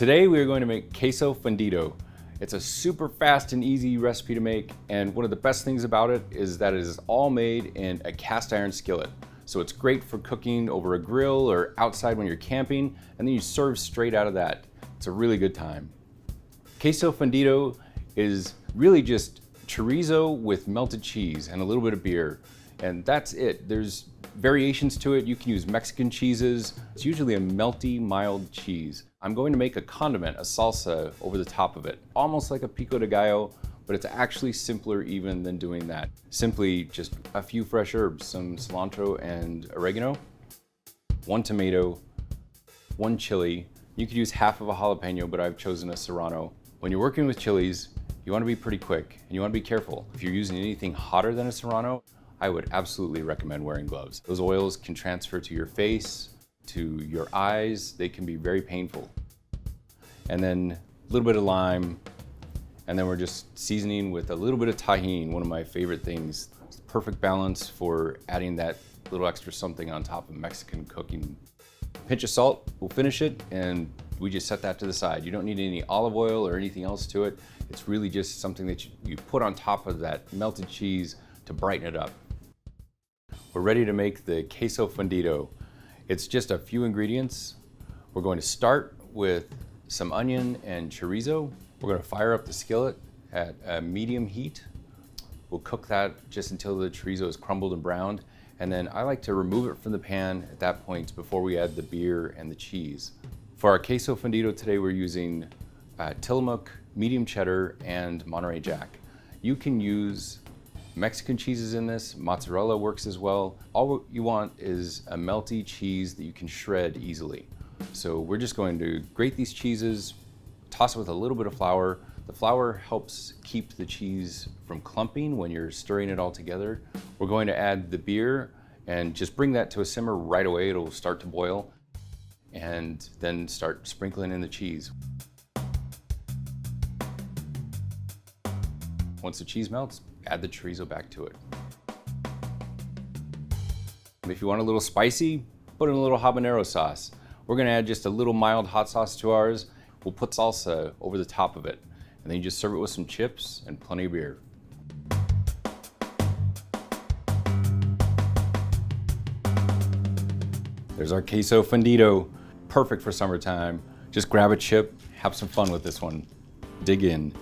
Today we are going to make Queso Fundido. It's a super fast and easy recipe to make, and one of the best things about it is that it is all made in a cast iron skillet. So it's great for cooking over a grill or outside when you're camping, and then you serve straight out of that. It's a really good time. Queso Fundido is really just chorizo with melted cheese and a little bit of beer, and that's it. There's variations to it. You can use Mexican cheeses. It's usually a melty, mild cheese. I'm going to make a condiment, a salsa, over the top of it, almost like a pico de gallo, but it's actually simpler even than doing that. Simply just a few fresh herbs, some cilantro and oregano, 1 tomato, 1 chili. You could use half of a jalapeno, but I've chosen a serrano. When you're working with chilies, you want to be pretty quick and you want to be careful. If you're using anything hotter than a serrano, I would absolutely recommend wearing gloves. Those oils can transfer to your face, to your eyes. They can be very painful. And then a little bit of lime, and then we're just seasoning with a little bit of tahini, one of my favorite things. It's the perfect balance for adding that little extra something on top of Mexican cooking. Pinch of salt will finish it, and we just set that to the side. You don't need any olive oil or anything else to it. It's really just something that you put on top of that melted cheese to brighten it up. We're ready to make the Queso Fundido. It's just a few ingredients. We're going to start with some onion and chorizo. We're going to fire up the skillet at a medium heat. We'll cook that just until the chorizo is crumbled and browned. And then I like to remove it from the pan at that point before we add the beer and the cheese. For our Queso Fundido today, we're using Tillamook, medium cheddar, and Monterey Jack. You can use Mexican cheeses in this, mozzarella works as well. All you want is a melty cheese that you can shred easily. So we're just going to grate these cheeses, toss it with a little bit of flour. The flour helps keep the cheese from clumping when you're stirring it all together. We're going to add the beer and just bring that to a simmer right away. It'll start to boil, and then start sprinkling in the cheese. Once the cheese melts, add the chorizo back to it. If you want a little spicy, put in a little habanero sauce. We're gonna add just a little mild hot sauce to ours. We'll put salsa over the top of it, and then you just serve it with some chips and plenty of beer. There's our Queso Fundido, perfect for summertime. Just grab a chip, have some fun with this one. Dig in.